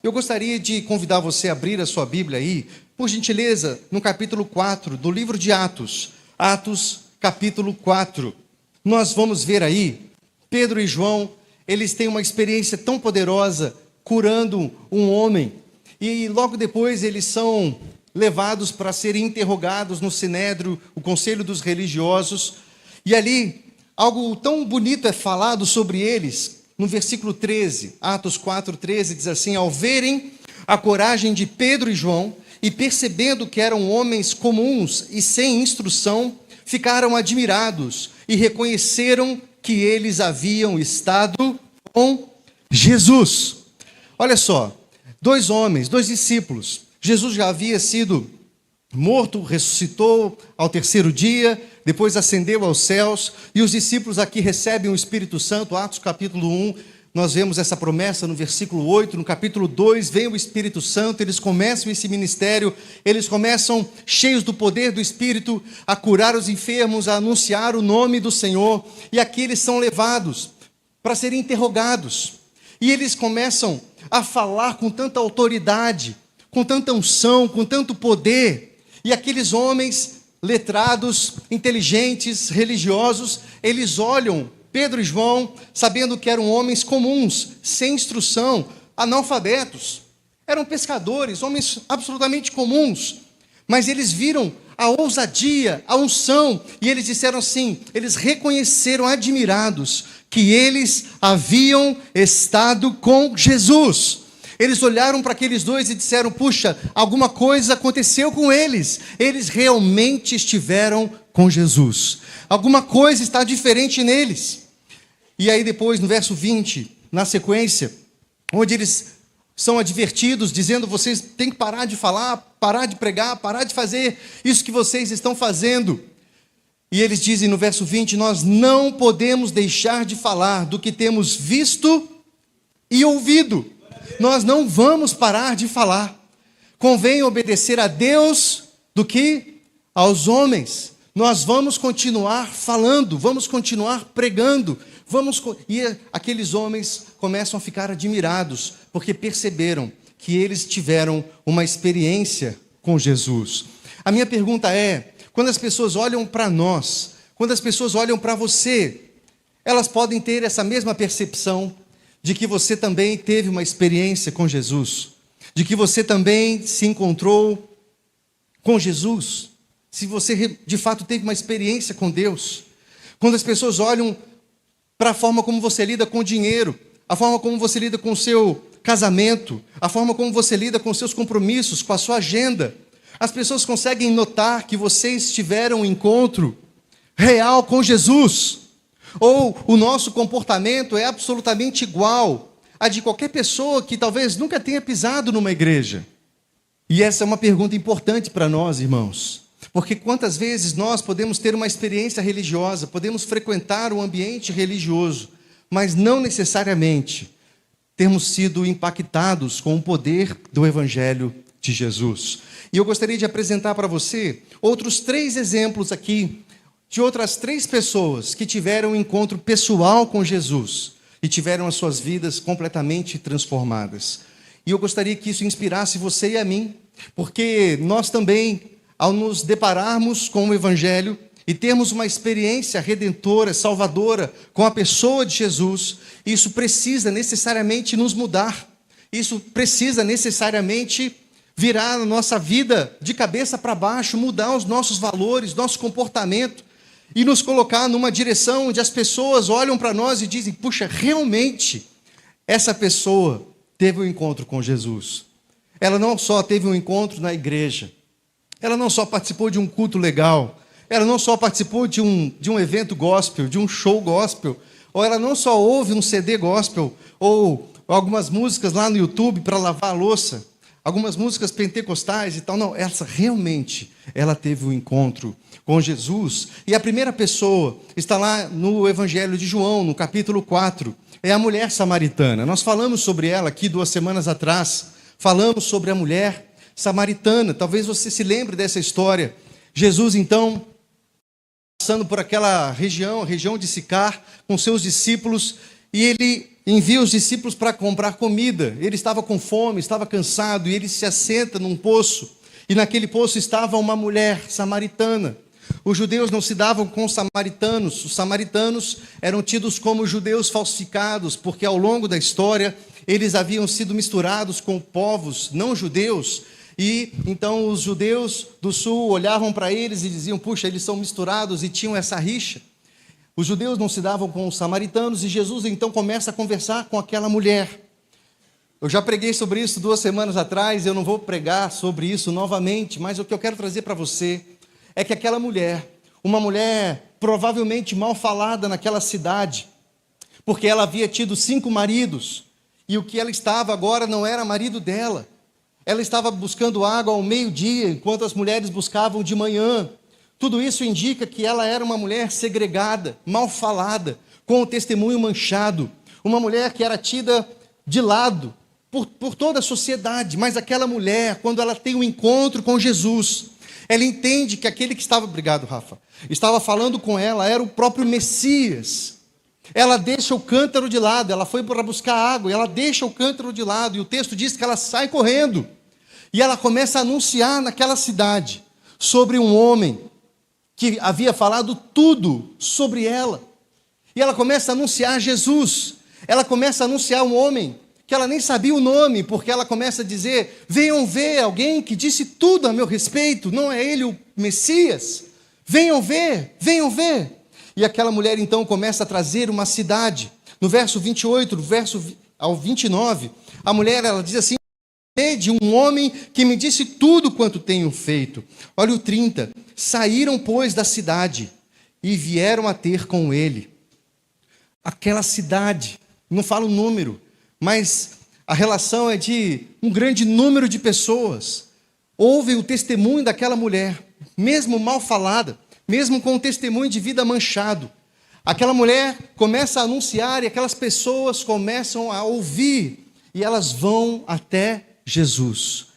Eu gostaria de convidar você a abrir a sua Bíblia aí, por gentileza, no capítulo 4 do livro de Atos. Atos, capítulo 4. Nós vamos ver aí, Pedro e João, eles têm uma experiência tão poderosa, curando um homem. E logo depois eles são levados para serem interrogados no Sinédrio, o Conselho dos Religiosos. E ali, algo tão bonito é falado sobre eles. No versículo 13, Atos 4:13, diz assim: ao verem a coragem de Pedro e João, e percebendo que eram homens comuns e sem instrução, ficaram admirados e reconheceram que eles haviam estado com Jesus. Olha só, dois homens, dois discípulos. Jesus já havia sido morto, ressuscitou ao terceiro dia, depois ascendeu aos céus, e os discípulos aqui recebem o Espírito Santo. Atos capítulo 1, nós vemos essa promessa no versículo 8, no capítulo 2, vem o Espírito Santo, eles começam esse ministério, eles começam cheios do poder do Espírito, a curar os enfermos, a anunciar o nome do Senhor, e aqui eles são levados para serem interrogados, e eles começam a falar com tanta autoridade, com tanta unção, com tanto poder, e aqueles homens letrados, inteligentes, religiosos, eles olham Pedro e João, sabendo que eram homens comuns, sem instrução, analfabetos, eram pescadores, homens absolutamente comuns, mas eles viram a ousadia, a unção, e eles disseram assim, eles reconheceram admirados, que eles haviam estado com Jesus. Eles olharam para aqueles dois e disseram, puxa, alguma coisa aconteceu com eles. Eles realmente estiveram com Jesus. Alguma coisa está diferente neles. E aí depois, no verso 20, na sequência, onde eles são advertidos, dizendo, vocês têm que parar de falar, parar de pregar, parar de fazer isso que vocês estão fazendo. E eles dizem no verso 20, nós não podemos deixar de falar do que temos visto e ouvido. Nós não vamos parar de falar. Convém obedecer a Deus do que aos homens. Nós vamos continuar falando, vamos continuar pregando. E aqueles homens começam a ficar admirados, porque perceberam que eles tiveram uma experiência com Jesus. A minha pergunta é, quando as pessoas olham para nós, quando as pessoas olham para você, elas podem ter essa mesma percepção de que você também teve uma experiência com Jesus, de que você também se encontrou com Jesus, se você de fato teve uma experiência com Deus. Quando as pessoas olham para a forma como você lida com o dinheiro, a forma como você lida com o seu casamento, a forma como você lida com os seus compromissos, com a sua agenda, as pessoas conseguem notar que vocês tiveram um encontro real com Jesus. Ou o nosso comportamento é absolutamente igual a de qualquer pessoa que talvez nunca tenha pisado numa igreja. E essa é uma pergunta importante para nós, irmãos. Porque quantas vezes nós podemos ter uma experiência religiosa, podemos frequentar um ambiente religioso, mas não necessariamente termos sido impactados com o poder do Evangelho de Jesus. E eu gostaria de apresentar para você outros 3 exemplos aqui, de outras 3 pessoas que tiveram um encontro pessoal com Jesus e tiveram as suas vidas completamente transformadas. E eu gostaria que isso inspirasse você e a mim, porque nós também, ao nos depararmos com o Evangelho e termos uma experiência redentora, salvadora com a pessoa de Jesus, isso precisa necessariamente nos mudar, isso precisa necessariamente virar a nossa vida de cabeça para baixo, mudar os nossos valores, nosso comportamento, e nos colocar numa direção onde as pessoas olham para nós e dizem, puxa, realmente, essa pessoa teve um encontro com Jesus. Ela não só teve um encontro na igreja, ela não só participou de um culto legal, ela não só participou de um evento gospel, de um show gospel, ou ela não só ouve um CD gospel, ou algumas músicas lá no YouTube para lavar a louça, algumas músicas pentecostais e tal, não, ela teve um encontro com Jesus. E a primeira pessoa está lá no Evangelho de João, no capítulo 4, é a mulher samaritana. Nós falamos sobre ela aqui 2 semanas atrás, falamos sobre a mulher samaritana, talvez você se lembre dessa história. Jesus então, passando por aquela região, a região de Sicar, com seus discípulos, e ele envia os discípulos para comprar comida. Ele estava com fome, estava cansado, e ele se assenta num poço, e naquele poço estava uma mulher samaritana. Os judeus não se davam com os samaritanos eram tidos como judeus falsificados, porque ao longo da história eles haviam sido misturados com povos não judeus, e então os judeus do sul olhavam para eles e diziam, puxa, eles são misturados, e tinham essa rixa. Os judeus não se davam com os samaritanos, e Jesus então começa a conversar com aquela mulher. Eu já preguei sobre isso 2 semanas atrás, eu não vou pregar sobre isso novamente, mas o que eu quero trazer para você é que aquela mulher, uma mulher provavelmente mal falada naquela cidade, porque ela havia tido 5 maridos, e o que ela estava agora não era marido dela. Ela estava buscando água ao meio-dia, enquanto as mulheres buscavam de manhã. Tudo isso indica que ela era uma mulher segregada, mal falada, com o testemunho manchado. Uma mulher que era tida de lado por toda a sociedade. Mas aquela mulher, quando ela tem um encontro com Jesus, ela entende que aquele que estava, obrigado Rafa, estava falando com ela era o próprio Messias. Ela deixa o cântaro de lado, ela foi para buscar água, e ela deixa o cântaro de lado, e o texto diz que ela sai correndo. E ela começa a anunciar naquela cidade sobre um homem que havia falado tudo sobre ela. E ela começa a anunciar Jesus. Ela começa a anunciar um homem que ela nem sabia o nome, porque ela começa a dizer, venham ver alguém que disse tudo a meu respeito, não é ele o Messias? Venham ver, venham ver. E aquela mulher então começa a trazer uma cidade. No verso 28, do verso ao 29, a mulher ela diz assim, de um homem que me disse tudo quanto tenho feito. Olha o 30, saíram pois da cidade e vieram a ter com ele. Aquela cidade, não falo o número, mas a relação é de um grande número de pessoas. Ouvem o testemunho daquela mulher, mesmo mal falada, mesmo com o testemunho de vida manchado. Aquela mulher começa a anunciar e aquelas pessoas começam a ouvir e elas vão até Jesus.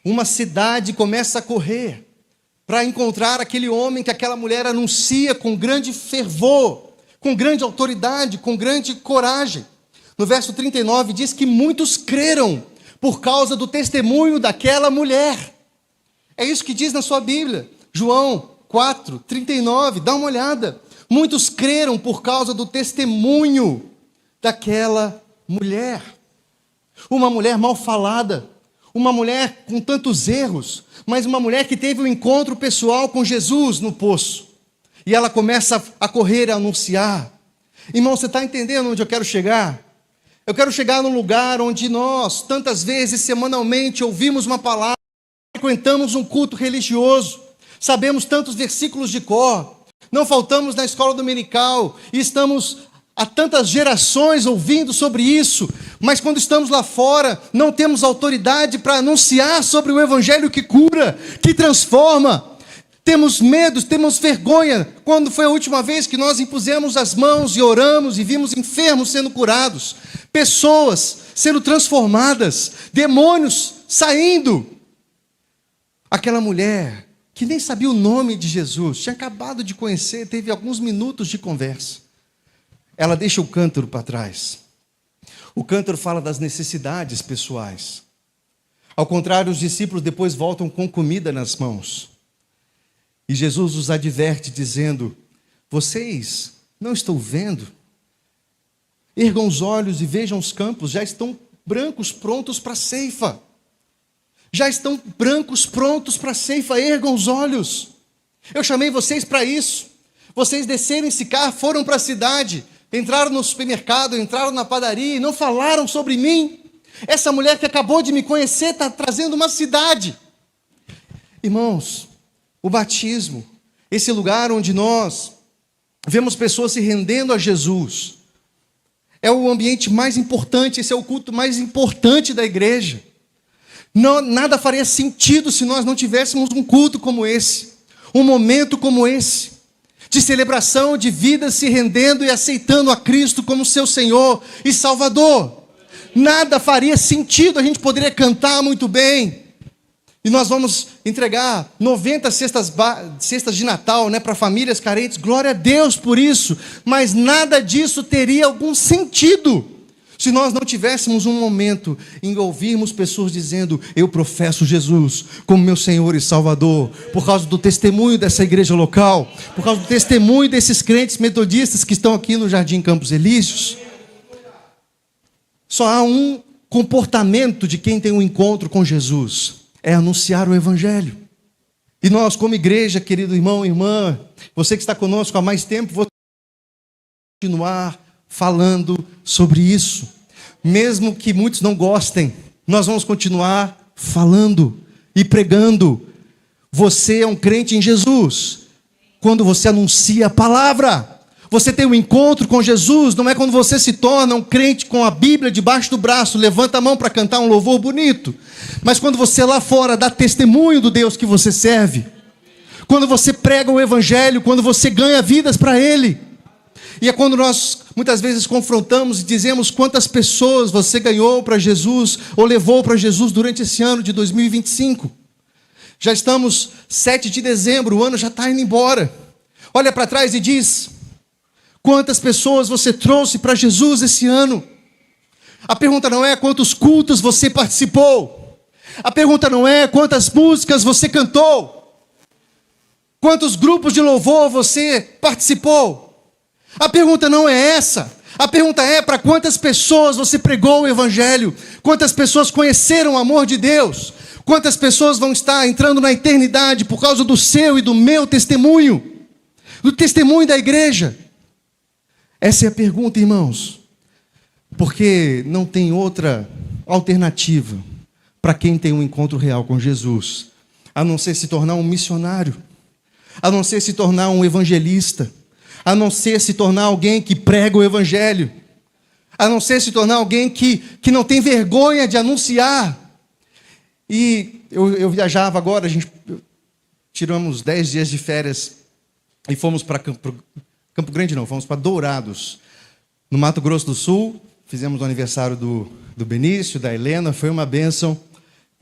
Uma cidade começa a correr para encontrar aquele homem que aquela mulher anuncia com grande fervor, com grande autoridade, com grande coragem. No verso 39 diz que muitos creram por causa do testemunho daquela mulher. É isso que diz na sua Bíblia, João 4:39, dá uma olhada. Muitos creram por causa do testemunho daquela mulher. Uma mulher mal falada, uma mulher com tantos erros, mas uma mulher que teve um encontro pessoal com Jesus no poço. E ela começa a correr, a anunciar. Irmão, você está entendendo onde eu quero chegar? Eu quero chegar num lugar onde nós, tantas vezes, semanalmente, ouvimos uma palavra, frequentamos um culto religioso, sabemos tantos versículos de cor, não faltamos na escola dominical, e estamos há tantas gerações ouvindo sobre isso, mas quando estamos lá fora, não temos autoridade para anunciar sobre o evangelho que cura, que transforma. Temos medo, temos vergonha. Quando foi a última vez que nós impusemos as mãos e oramos e vimos enfermos sendo curados, pessoas sendo transformadas, demônios saindo? Aquela mulher que nem sabia o nome de Jesus, tinha acabado de conhecer, teve alguns minutos de conversa. Ela deixa o cântaro para trás. O cântaro fala das necessidades pessoais. Ao contrário, os discípulos depois voltam com comida nas mãos. E Jesus os adverte dizendo, vocês não estão vendo? Ergam os olhos e vejam os campos, já estão brancos prontos para a ceifa. Já estão brancos prontos para a ceifa, ergam os olhos. Eu chamei vocês para isso. Vocês desceram esse carro, foram para a cidade, entraram no supermercado, entraram na padaria e não falaram sobre mim. Essa mulher que acabou de me conhecer está trazendo uma cidade. Irmãos, o batismo, esse lugar onde nós vemos pessoas se rendendo a Jesus, é o ambiente mais importante, esse é o culto mais importante da igreja. Não, nada faria sentido se nós não tivéssemos um culto como esse, um momento como esse, de celebração de vidas se rendendo e aceitando a Cristo como seu Senhor e Salvador. Nada faria sentido, a gente poderia cantar muito bem, E nós vamos entregar 90 cestas de Natal, né, para famílias carentes. Glória a Deus por isso. Mas nada disso teria algum sentido se nós não tivéssemos um momento em ouvirmos pessoas dizendo: eu professo Jesus como meu Senhor e Salvador, por causa do testemunho dessa igreja local, por causa do testemunho desses crentes metodistas que estão aqui no Jardim Campos Elíseos. Só há um comportamento de quem tem um encontro com Jesus: é anunciar o Evangelho. E nós, como igreja, querido irmão e irmã, você que está conosco há mais tempo, vou continuar falando sobre isso. Mesmo que muitos não gostem, nós vamos continuar falando e pregando. Você é um crente em Jesus quando você anuncia a palavra. Você tem um encontro com Jesus, não é quando você se torna um crente com a Bíblia debaixo do braço, levanta a mão para cantar um louvor bonito, mas quando você lá fora dá testemunho do Deus que você serve, quando você prega o Evangelho, quando você ganha vidas para Ele. E é quando nós muitas vezes confrontamos e dizemos quantas pessoas você ganhou para Jesus ou levou para Jesus durante esse ano de 2025. Já estamos 7 de dezembro, o ano já está indo embora. Olha para trás e diz: quantas pessoas você trouxe para Jesus esse ano? A pergunta não é quantos cultos você participou. A pergunta não é quantas músicas você cantou. Quantos grupos de louvor você participou. A pergunta não é essa. A pergunta é: para quantas pessoas você pregou o Evangelho? Quantas pessoas conheceram o amor de Deus? Quantas pessoas vão estar entrando na eternidade por causa do seu e do meu testemunho? Do testemunho da igreja? Essa é a pergunta, irmãos. Porque não tem outra alternativa para quem tem um encontro real com Jesus, a não ser se tornar um missionário, a não ser se tornar um evangelista, a não ser se tornar alguém que prega o Evangelho, a não ser se tornar alguém que não tem vergonha de anunciar. E eu viajava agora, tiramos 10 dias de férias e fomos para Campo Grande não, fomos para Dourados, no Mato Grosso do Sul. Fizemos o aniversário do Benício, da Helena, foi uma bênção.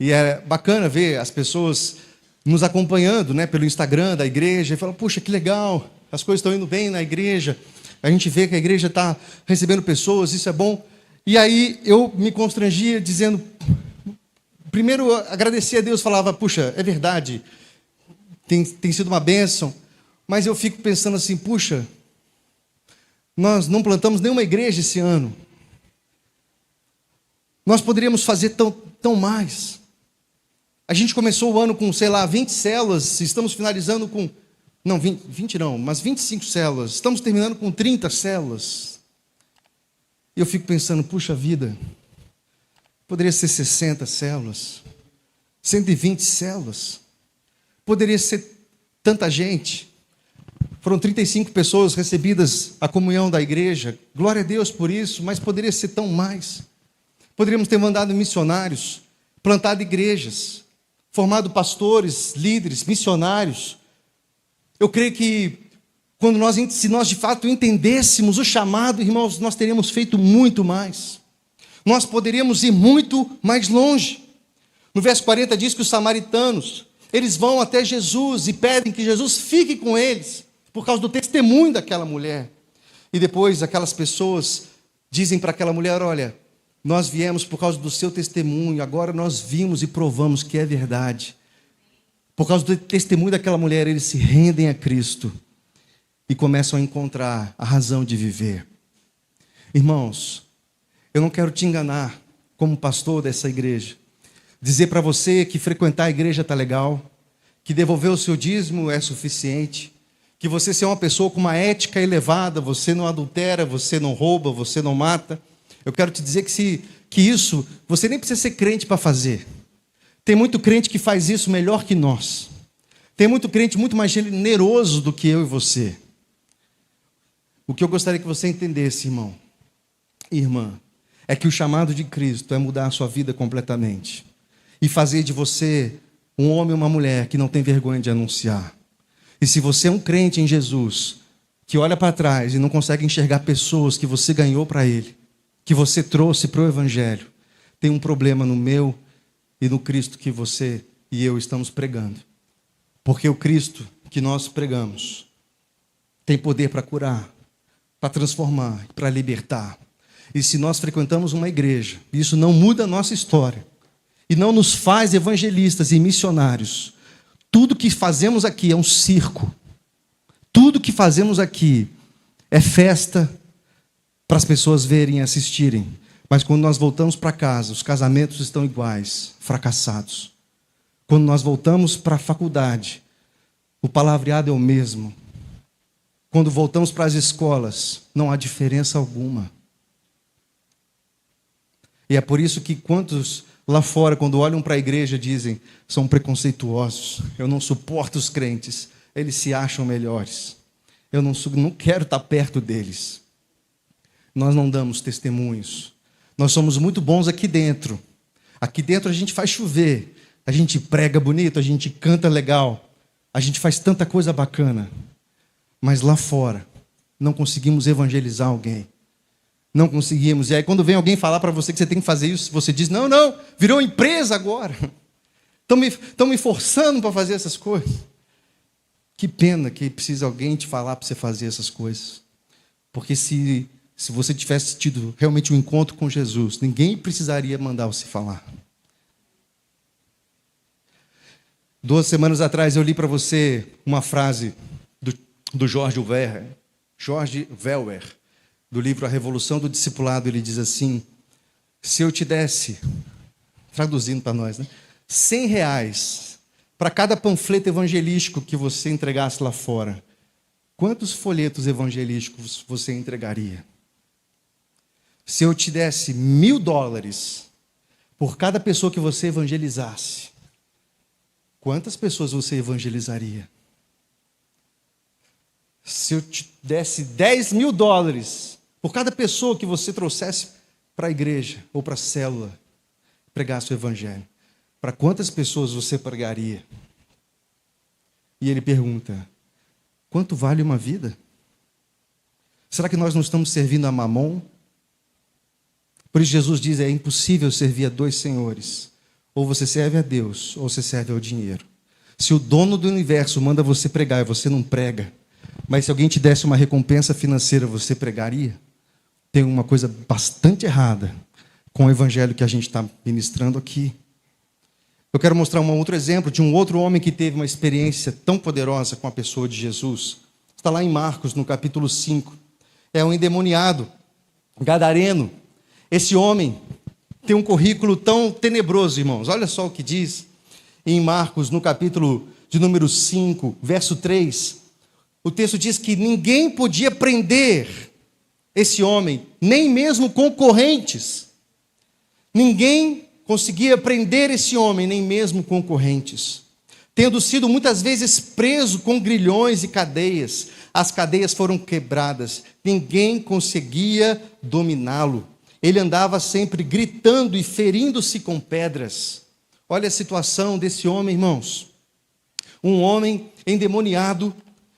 E é bacana ver as pessoas nos acompanhando, né, pelo Instagram da igreja, e falam: puxa, que legal, as coisas estão indo bem na igreja, a gente vê que a igreja está recebendo pessoas, isso é bom. E aí eu me constrangia dizendo, primeiro agradecer a Deus, falava: puxa, é verdade, tem sido uma bênção, mas eu fico pensando assim: puxa, nós não plantamos nenhuma igreja esse ano, nós poderíamos fazer tão mais. A gente começou o ano com, 20 células, estamos finalizando com, não, 20 não, mas 25 células, estamos terminando com 30 células. E eu fico pensando: puxa vida, poderia ser 60 células, 120 células, poderia ser tanta gente. Foram 35 pessoas recebidas a comunhão da igreja, glória a Deus por isso, mas poderia ser tão mais. Poderíamos ter mandado missionários, plantado igrejas, formado pastores, líderes, missionários. Eu creio que se nós de fato entendêssemos o chamado, irmãos, nós teríamos feito muito mais. Nós poderíamos ir muito mais longe. No verso 40 diz que os samaritanos, eles vão até Jesus e pedem que Jesus fique com eles, por causa do testemunho daquela mulher. E depois aquelas pessoas dizem para aquela mulher: olha, nós viemos por causa do seu testemunho, agora nós vimos e provamos que é verdade. Por causa do testemunho daquela mulher, eles se rendem a Cristo e começam a encontrar a razão de viver. Irmãos, eu não quero te enganar como pastor dessa igreja, dizer para você que frequentar a igreja está legal, que devolver o seu dízimo é suficiente, que você ser uma pessoa com uma ética elevada, você não adultera, você não rouba, você não mata. Eu quero te dizer que isso, você nem precisa ser crente para fazer. Tem muito crente que faz isso melhor que nós. Tem muito crente muito mais generoso do que eu e você. O que eu gostaria que você entendesse, irmão e irmã, é que o chamado de Cristo é mudar a sua vida completamente e fazer de você um homem ou uma mulher que não tem vergonha de anunciar. E se você é um crente em Jesus, que olha para trás e não consegue enxergar pessoas que você ganhou para Ele, que você trouxe para o Evangelho, tem um problema no meu e no Cristo que você e eu estamos pregando. Porque o Cristo que nós pregamos tem poder para curar, para transformar, para libertar. E se nós frequentamos uma igreja, isso não muda a nossa história, e não nos faz evangelistas e missionários, tudo que fazemos aqui é um circo. Tudo que fazemos aqui é festa para as pessoas verem e assistirem. Mas quando nós voltamos para casa, os casamentos estão iguais, fracassados. Quando nós voltamos para a faculdade, o palavreado é o mesmo. Quando voltamos para as escolas, não há diferença alguma. E é por isso que quantos lá fora, quando olham para a igreja, dizem, são preconceituosos. Eu não suporto os crentes, eles se acham melhores. Eu não quero estar perto deles. Nós não damos testemunhos. Nós somos muito bons aqui dentro. Aqui dentro a gente faz chover. A gente prega bonito, a gente canta legal. A gente faz tanta coisa bacana. Mas lá fora, não conseguimos evangelizar alguém. Não conseguimos. E aí quando vem alguém falar para você que você tem que fazer isso, você diz, não, virou empresa agora. Estão me forçando para fazer essas coisas. Que pena que precisa alguém te falar para você fazer essas coisas. Porque se você tivesse tido realmente um encontro com Jesus, ninguém precisaria mandar você falar. 2 semanas atrás eu li para você uma frase do George Welwer, do livro A Revolução do Discipulado. Ele diz assim, se eu te desse, traduzindo para nós, né, R$100 para cada panfleto evangelístico que você entregasse lá fora, quantos folhetos evangelísticos você entregaria? Se eu te desse $1.000 por cada pessoa que você evangelizasse, quantas pessoas você evangelizaria? Se eu te desse $10.000 por cada pessoa que você trouxesse para a igreja ou para a célula, pregasse o evangelho, para quantas pessoas você pregaria? E ele pergunta, quanto vale uma vida? Será que nós não estamos servindo a Mamon? Por isso Jesus diz, é impossível servir a 2 senhores. Ou você serve a Deus, ou você serve ao dinheiro. Se o dono do universo manda você pregar e você não prega, mas se alguém te desse uma recompensa financeira, você pregaria? Tem uma coisa bastante errada com o evangelho que a gente está ministrando aqui. Eu quero mostrar um outro exemplo de um outro homem que teve uma experiência tão poderosa com a pessoa de Jesus. Está lá em Marcos, no capítulo 5. É um endemoniado, gadareno. Esse homem tem um currículo tão tenebroso, irmãos. Olha só o que diz em Marcos, no capítulo de número 5, verso 3. O texto diz que ninguém podia prender esse homem, nem mesmo concorrentes. Ninguém conseguia prender esse homem, nem mesmo concorrentes. Tendo sido muitas vezes preso com grilhões e cadeias, as cadeias foram quebradas, ninguém conseguia dominá-lo. Ele andava sempre gritando e ferindo-se com pedras. Olha a situação desse homem, irmãos. Um homem endemoniado,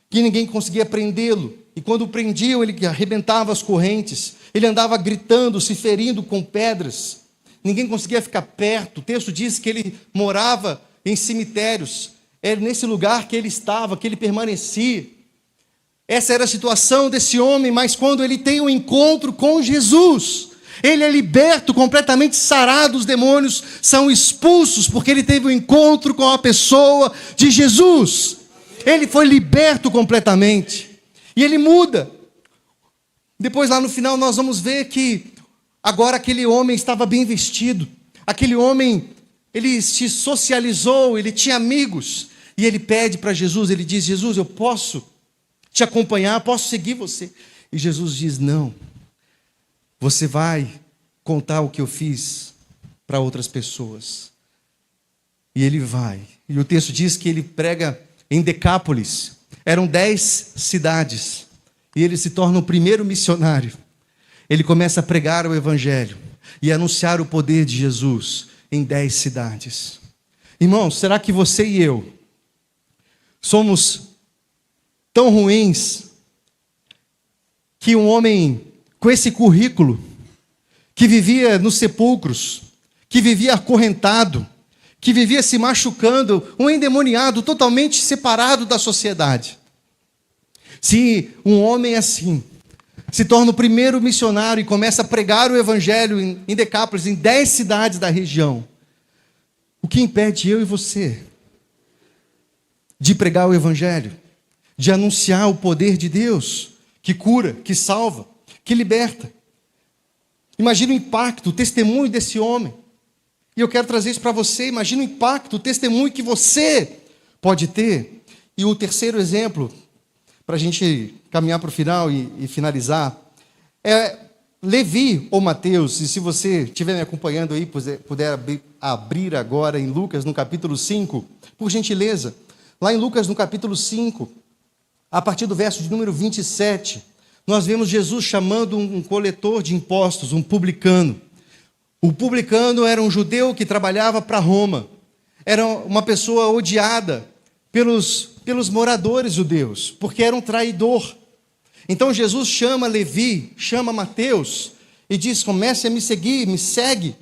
que ninguém conseguia prendê-lo. E quando prendiam, ele arrebentava as correntes. Ele andava gritando, se ferindo com pedras. Ninguém conseguia ficar perto. O texto diz que ele morava em cemitérios. Era nesse lugar que ele estava, que ele permanecia. Essa era a situação desse homem, mas quando ele tem um encontro com Jesus, ele é liberto, completamente sarado, os demônios são expulsos, porque ele teve um encontro com a pessoa de Jesus. Ele foi liberto completamente. E ele muda. Depois lá no final nós vamos ver que agora aquele homem estava bem vestido. Aquele homem, ele se socializou, ele tinha amigos. E ele pede para Jesus, ele diz, Jesus, eu posso te acompanhar, posso seguir você? E Jesus diz, não. Você vai contar o que eu fiz para outras pessoas. E ele vai. E o texto diz que ele prega em Decápolis. Eram 10 cidades. E ele se torna o primeiro missionário. Ele começa a pregar o evangelho e anunciar o poder de Jesus em 10 cidades. Irmãos, será que você e eu somos tão ruins que um homem com esse currículo, que vivia nos sepulcros, que vivia acorrentado, que vivia se machucando, um endemoniado totalmente separado da sociedade. Se um homem assim se torna o primeiro missionário e começa a pregar o evangelho em Decápolis, em 10 cidades da região, o que impede eu e você de pregar o evangelho, de anunciar o poder de Deus, que cura, que salva, que liberta? Imagina o impacto, o testemunho desse homem. E eu quero trazer isso para você. Imagina o impacto, o testemunho que você pode ter. E o terceiro exemplo, para a gente caminhar para o final e finalizar, é Levi ou Mateus. E se você estiver me acompanhando aí, puder abrir agora em Lucas, no capítulo 5, por gentileza. Lá em Lucas, no capítulo 5, a partir do verso de número 27, nós vemos Jesus chamando um coletor de impostos, um publicano. O publicano era um judeu que trabalhava para Roma. Era uma pessoa odiada pelos moradores judeus, porque era um traidor. Então Jesus chama Levi, chama Mateus e diz: comece a me seguir, me segue.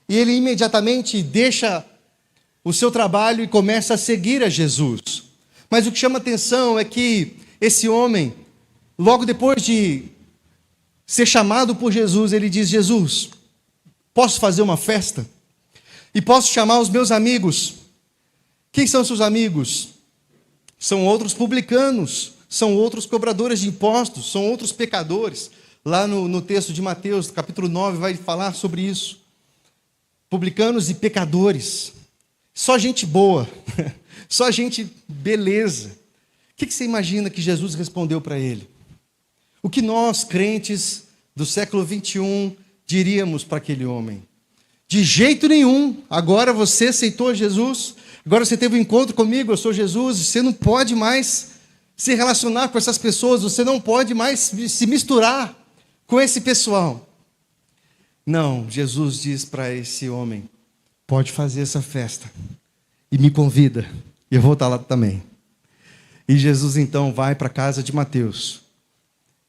E ele imediatamente deixa o seu trabalho e começa a seguir a Jesus. Mas o que chama atenção é que esse homem, logo depois de ser chamado por Jesus, ele diz: Jesus, posso fazer uma festa? E posso chamar os meus amigos? Quem são seus amigos? São outros publicanos, são outros cobradores de impostos, são outros pecadores. Lá no texto de Mateus, capítulo 9, vai falar sobre isso. Publicanos e pecadores. Só gente boa, só gente beleza. O que você imagina que Jesus respondeu para ele? O que nós, crentes do século 21, diríamos para aquele homem? De jeito nenhum. Agora você aceitou Jesus, agora você teve um encontro comigo, eu sou Jesus, você não pode mais se relacionar com essas pessoas, você não pode mais se misturar com esse pessoal. Não, Jesus diz para esse homem: pode fazer essa festa e me convida, e eu vou estar lá também. E Jesus então vai para a casa de Mateus,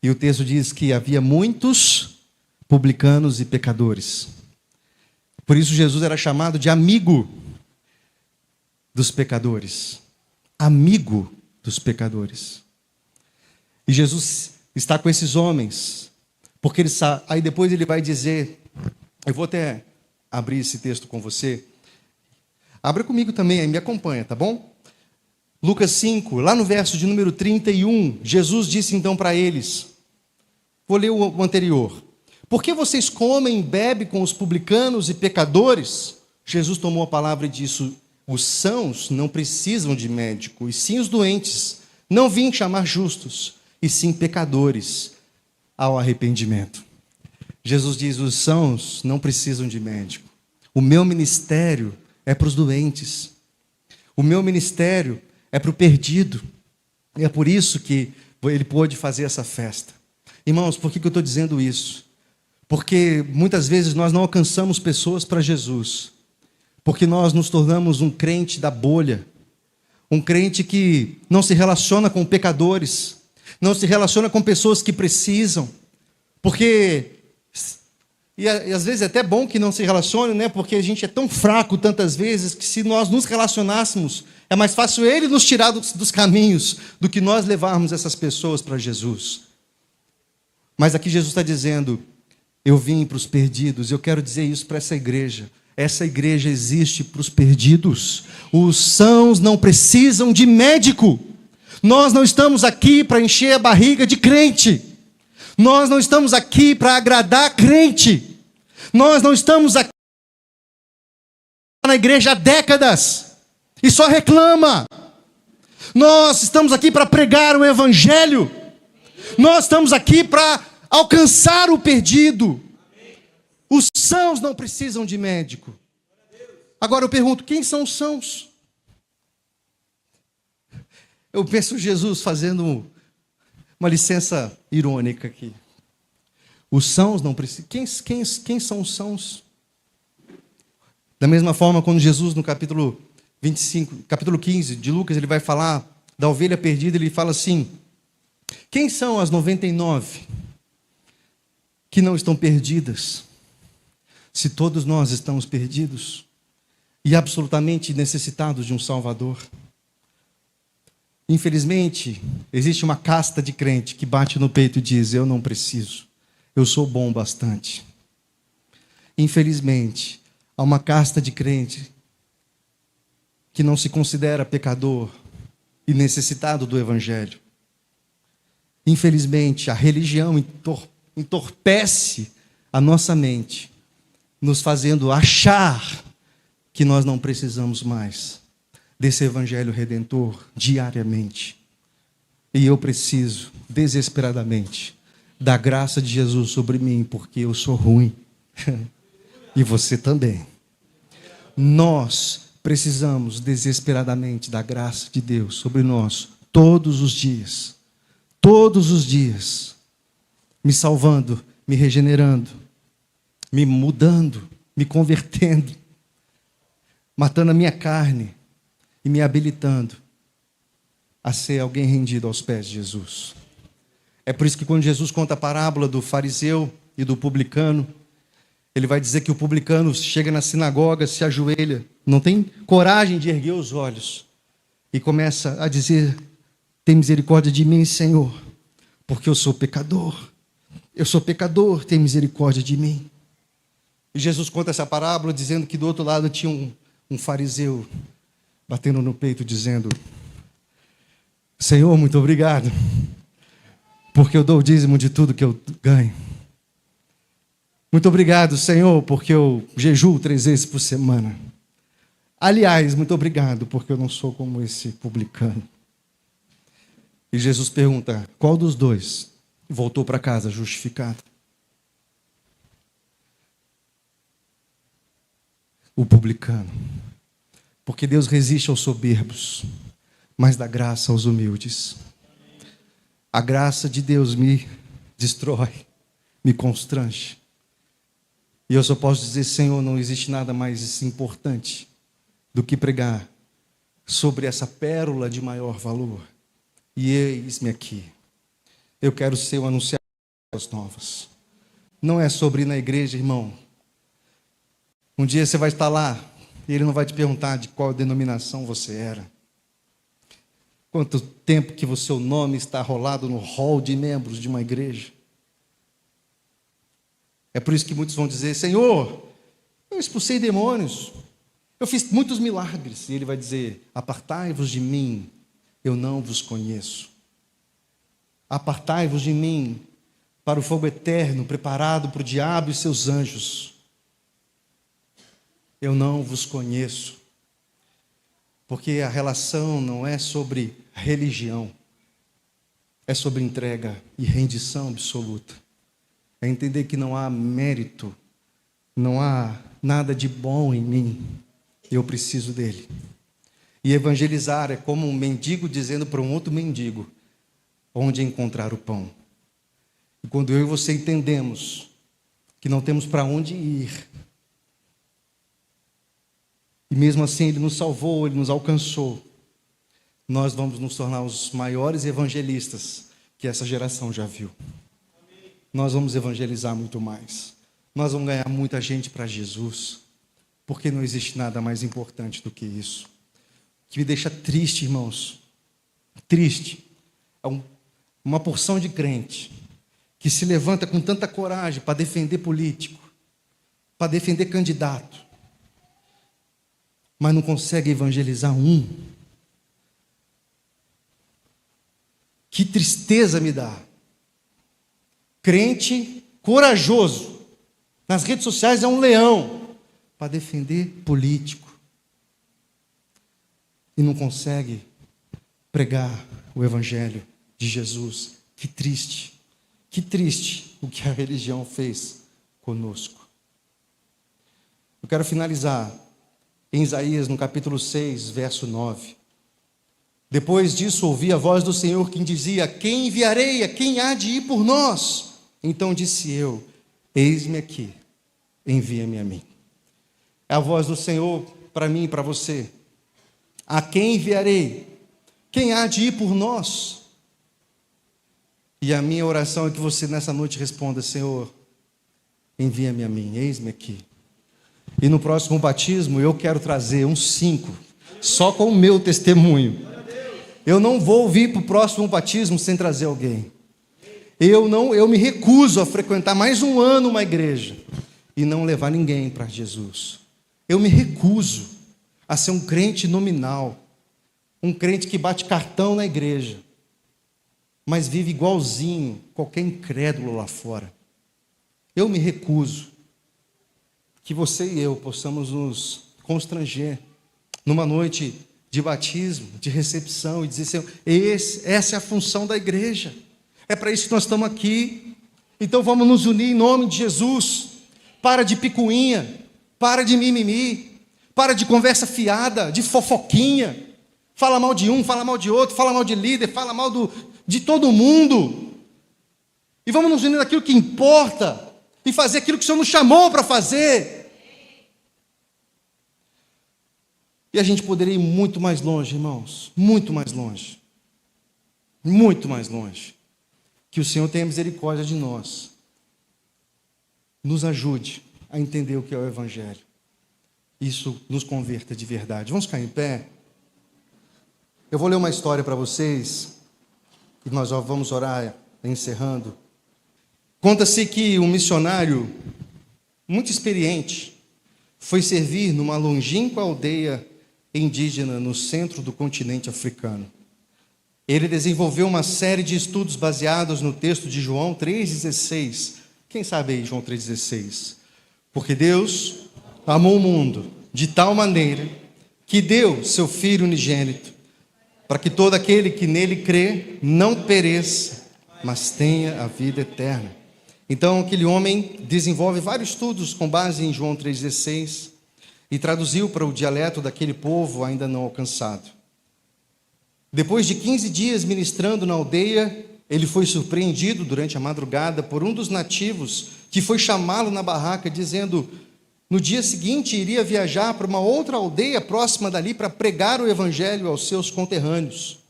e o texto diz que havia muitos publicanos e pecadores. Por isso Jesus era chamado de amigo dos pecadores. Amigo dos pecadores. E Jesus está com esses homens, porque aí depois ele vai dizer, eu vou até abrir esse texto com você. Abra comigo também, aí me acompanha, tá bom? Lucas 5, lá no verso de número 31, Jesus disse então para eles, vou ler o anterior: por que vocês comem e bebem com os publicanos e pecadores? Jesus tomou a palavra e disse: os sãos não precisam de médico, e sim os doentes. Não vim chamar justos, e sim pecadores ao arrependimento. Jesus diz: os sãos não precisam de médico. O meu ministério é para os doentes. O meu ministério é para o perdido. E é por isso que ele pôde fazer essa festa. Irmãos, por que eu estou dizendo isso? Porque muitas vezes nós não alcançamos pessoas para Jesus, porque nós nos tornamos um crente da bolha, um crente que não se relaciona com pecadores, não se relaciona com pessoas que precisam, porque, e às vezes é até bom que não se relacione, né? Porque a gente é tão fraco tantas vezes, que se nós nos relacionássemos, é mais fácil Ele nos tirar dos caminhos, do que nós levarmos essas pessoas para Jesus. Mas aqui Jesus está dizendo: eu vim para os perdidos. Eu quero dizer isso para essa igreja. Essa igreja existe para os perdidos. Os sãos não precisam de médico. Nós não estamos aqui para encher a barriga de crente. Nós não estamos aqui para agradar crente. Nós não estamos aqui na igreja há décadas e só reclama. Nós estamos aqui para pregar o evangelho. Nós estamos aqui para alcançar o perdido. Os sãos não precisam de médico. Agora eu pergunto: quem são os sãos? Eu penso Jesus fazendo uma licença irônica aqui. Os sãos não precisam. Quem são os sãos? Da mesma forma, quando Jesus, no capítulo 25, capítulo 15 de Lucas, ele vai falar da ovelha perdida, ele fala assim: quem são as 99 que não estão perdidas? Se todos nós estamos perdidos. e absolutamente necessitados de um Salvador. Infelizmente, existe uma casta de crente que bate no peito e diz: eu não preciso, eu sou bom bastante. Infelizmente, há uma casta de crente que não se considera pecador e necessitado do Evangelho. Infelizmente, a religião entorpece a nossa mente, nos fazendo achar que nós não precisamos mais desse Evangelho redentor diariamente. E eu preciso, desesperadamente, da graça de Jesus sobre mim, porque eu sou ruim. E você também. Nós precisamos desesperadamente da graça de Deus sobre nós, todos os dias. Todos os dias. Me salvando, me regenerando, me mudando, me convertendo, matando a minha carne e me habilitando a ser alguém rendido aos pés de Jesus. É por isso que quando Jesus conta a parábola do fariseu e do publicano, ele vai dizer que o publicano chega na sinagoga, se ajoelha, não tem coragem de erguer os olhos e começa a dizer: tem misericórdia de mim, Senhor, porque eu sou pecador. Eu sou pecador, tem misericórdia de mim. E Jesus conta essa parábola dizendo que do outro lado tinha um fariseu batendo no peito dizendo: Senhor, muito obrigado, porque eu dou o dízimo de tudo que eu ganho. Muito obrigado, Senhor, porque eu jejuo 3 vezes por semana. Aliás, muito obrigado, porque eu não sou como esse publicano. E Jesus pergunta: qual dos dois voltou para casa justificado? O publicano. Porque Deus resiste aos soberbos, mas dá graça aos humildes. A graça de Deus me destrói, me constrange. E eu só posso dizer: Senhor, não existe nada mais importante do que pregar sobre essa pérola de maior valor. E eis-me aqui. Eu quero ser o anunciador das novas. Não é sobre ir na igreja, irmão. Um dia você vai estar lá e ele não vai te perguntar de qual denominação você era. Quanto tempo que o seu nome está rolado no hall de membros de uma igreja. É por isso que muitos vão dizer: Senhor, eu expulsei demônios, eu fiz muitos milagres. E ele vai dizer: apartai-vos de mim, eu não vos conheço. Apartai-vos de mim para o fogo eterno, preparado para o diabo e seus anjos. Eu não vos conheço. Porque a relação não é sobre religião, é sobre entrega e rendição absoluta. É entender que não há mérito, não há nada de bom em mim, eu preciso dele. E evangelizar é como um mendigo dizendo para um outro mendigo onde encontrar o pão. E quando eu e você entendemos que não temos para onde ir, e mesmo assim ele nos salvou, ele nos alcançou, nós vamos nos tornar os maiores evangelistas que essa geração já viu. Nós vamos evangelizar muito mais. Nós vamos ganhar muita gente para Jesus, porque não existe nada mais importante do que isso. O que me deixa triste, irmãos, triste, é uma porção de crente que se levanta com tanta coragem para defender político, para defender candidato, mas não consegue evangelizar um. Que tristeza me dá. Crente corajoso, nas redes sociais é um leão, para defender político. E não consegue pregar o Evangelho de Jesus. Que triste o que a religião fez conosco. Eu quero finalizar em Isaías, no capítulo 6, verso 9. Depois disso, ouvi a voz do Senhor que dizia: quem enviarei? A quem há de ir por nós? Então disse eu: eis-me aqui, envia-me a mim. É a voz do Senhor para mim e para você. A quem enviarei? Quem há de ir por nós? E a minha oração é que você nessa noite responda: Senhor, envia-me a mim, eis-me aqui. E no próximo batismo eu quero trazer uns 5, só com o meu testemunho. Eu não vou vir para o próximo batismo sem trazer alguém. Eu me recuso a frequentar mais um ano uma igreja e não levar ninguém para Jesus. Eu me recuso a ser um crente nominal, um crente que bate cartão na igreja, mas vive igualzinho qualquer incrédulo lá fora. Eu me recuso. Que você e eu possamos nos constranger numa noite de batismo, de recepção, e dizer, Senhor, essa é a função da igreja. É para isso que nós estamos aqui. Então vamos nos unir em nome de Jesus. Para de picuinha, para de mimimi, para de conversa fiada, de fofoquinha. Fala mal de um, fala mal de outro, fala mal de líder, fala mal de todo mundo. E vamos nos unir naquilo que importa e fazer aquilo que o Senhor nos chamou para fazer. E a gente poderia ir muito mais longe, irmãos, muito mais longe. Muito mais longe. Que o Senhor tenha misericórdia de nós. Nos ajude a entender o que é o Evangelho. Isso nos converta de verdade. Vamos ficar em pé? Eu vou ler uma história para vocês, e nós já vamos orar encerrando. Conta-se que um missionário muito experiente foi servir numa longínqua aldeia indígena no centro do continente africano. Ele desenvolveu uma série de estudos baseados no texto de João 3,16. Quem sabe aí João 3,16? Porque Deus amou o mundo de tal maneira que deu seu Filho unigênito, para que todo aquele que nele crê não pereça, mas tenha a vida eterna. Então aquele homem desenvolve vários estudos com base em João 3,16 e traduziu para o dialeto daquele povo ainda não alcançado. Depois de 15 dias ministrando na aldeia, ele foi surpreendido durante a madrugada por um dos nativos que foi chamá-lo na barraca, dizendo: no dia seguinte iria viajar para uma outra aldeia próxima dali para pregar o evangelho aos seus conterrâneos.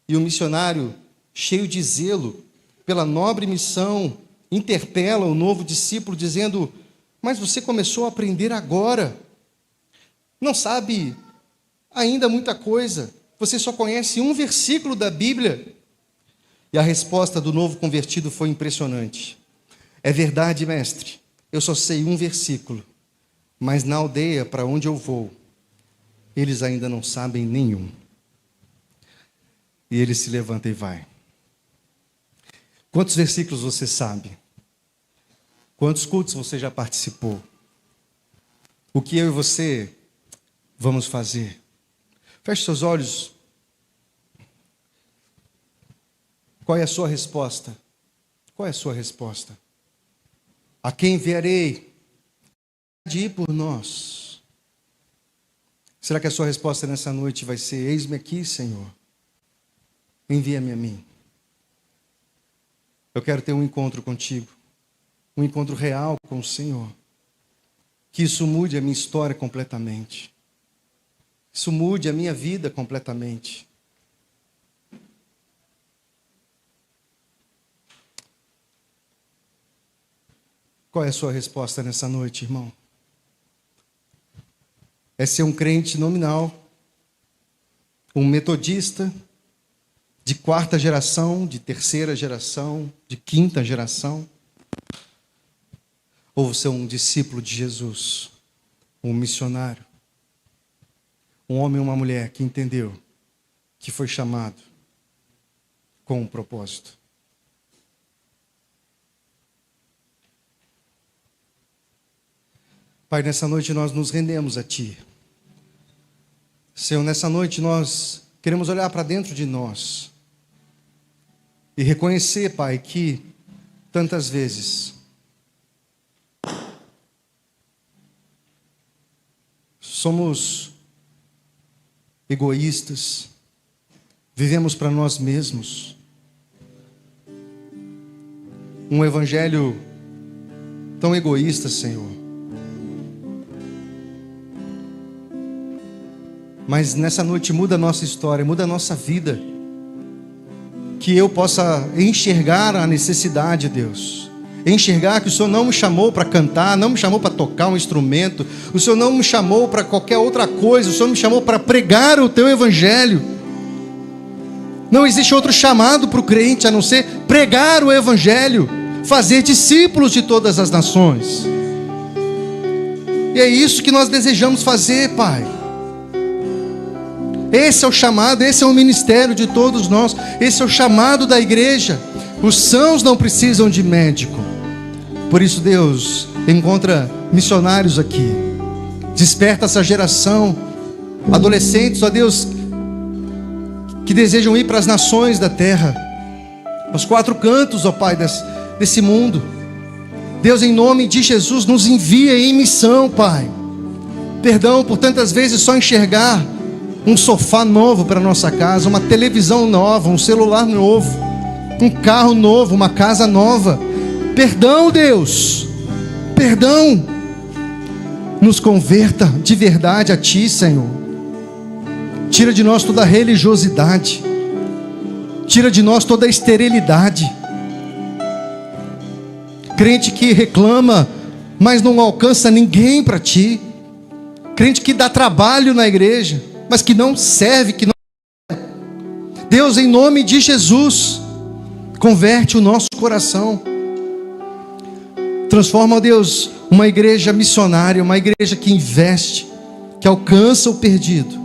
E o missionário, cheio de zelo pela nobre missão, interpela o novo discípulo dizendo: mas você começou a aprender agora, não sabe ainda muita coisa, você só conhece um versículo da Bíblia. E a resposta do novo convertido foi impressionante: é verdade, mestre, eu só sei um versículo, mas na aldeia para onde eu vou, eles ainda não sabem nenhum. E ele se levanta e vai. Quantos versículos você sabe? Quantos cultos você já participou? O que eu e você vamos fazer? Feche seus olhos. Qual é a sua resposta? Qual é a sua resposta? A quem enviarei? De ir por nós. Será que a sua resposta nessa noite vai ser: eis-me aqui, Senhor, envia-me a mim? Eu quero ter um encontro contigo, um encontro real com o Senhor, que isso mude a minha história completamente, isso mude a minha vida completamente. Qual é a sua resposta nessa noite, irmão? É ser um crente nominal, um metodista de 4ª geração, de 3ª geração, de 5ª geração? Ou você é um discípulo de Jesus, um missionário, um homem ou uma mulher que entendeu que foi chamado com um propósito? Pai, nessa noite nós nos rendemos a Ti. Senhor, nessa noite nós queremos olhar para dentro de nós e reconhecer, Pai, que tantas vezes somos egoístas, vivemos para nós mesmos. Um evangelho tão egoísta, Senhor. Mas nessa noite muda a nossa história, muda a nossa vida. Que eu possa enxergar a necessidade, Deus, enxergar que o Senhor não me chamou para cantar, não me chamou para tocar um instrumento, o Senhor não me chamou para qualquer outra coisa, o Senhor me chamou para pregar o teu evangelho. Não existe outro chamado para o crente a não ser pregar o evangelho, fazer discípulos de todas as nações. E é isso que nós desejamos fazer, Pai. Esse é o chamado, esse é o ministério de todos nós, esse é o chamado da igreja. Os sãos não precisam de médico. Por isso, Deus, encontra missionários aqui, desperta essa geração, adolescentes, ó Deus, que desejam ir para as nações da terra, aos quatro cantos, ó Pai, desse mundo. Deus, em nome de Jesus, nos envia em missão, Pai. Perdão por tantas vezes só enxergar um sofá novo para nossa casa, uma televisão nova, um celular novo, um carro novo, uma casa nova. Perdão, Deus, perdão. Nos converta de verdade a Ti, Senhor. Tira de nós toda a religiosidade, tira de nós toda a esterilidade. Crente que reclama, mas não alcança ninguém para Ti. Crente que dá trabalho na igreja, mas que não serve, que não... Deus, em nome de Jesus, converte o nosso coração. Transforma, Deus, uma igreja missionária, uma igreja que investe, que alcança o perdido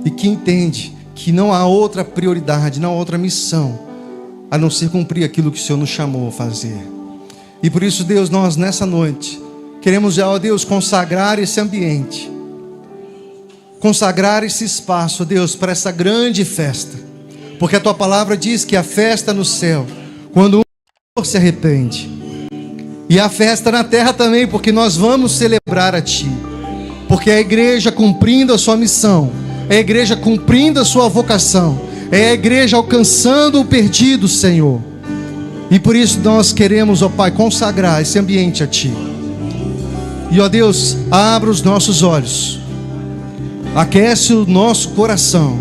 e que entende que não há outra prioridade, não há outra missão a não ser cumprir aquilo que o Senhor nos chamou a fazer. E por isso, Deus, nós nessa noite queremos já, ó Deus, consagrar esse ambiente, consagrar esse espaço, ó Deus, para essa grande festa, porque a Tua palavra diz que a festa no céu, quando um se arrepende, e a festa na terra também, porque nós vamos celebrar a Ti, porque é a igreja cumprindo a sua missão, é a igreja cumprindo a sua vocação, é a igreja alcançando o perdido, Senhor. E por isso nós queremos, ó Pai, consagrar esse ambiente a Ti. E ó Deus, abra os nossos olhos, aquece o nosso coração,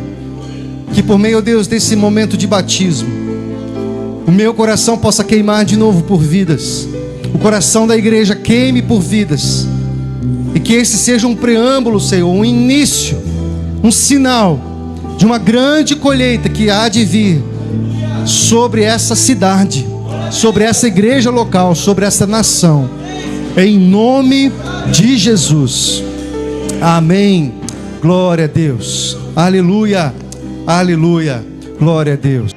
que por meio, ó Deus, desse momento de batismo, o meu coração possa queimar de novo por vidas, o coração da igreja queime por vidas, e que esse seja um preâmbulo, Senhor, um início, um sinal de uma grande colheita que há de vir sobre essa cidade, sobre essa igreja local, sobre essa nação, em nome de Jesus. Amém. Glória a Deus. Aleluia. Aleluia. Glória a Deus.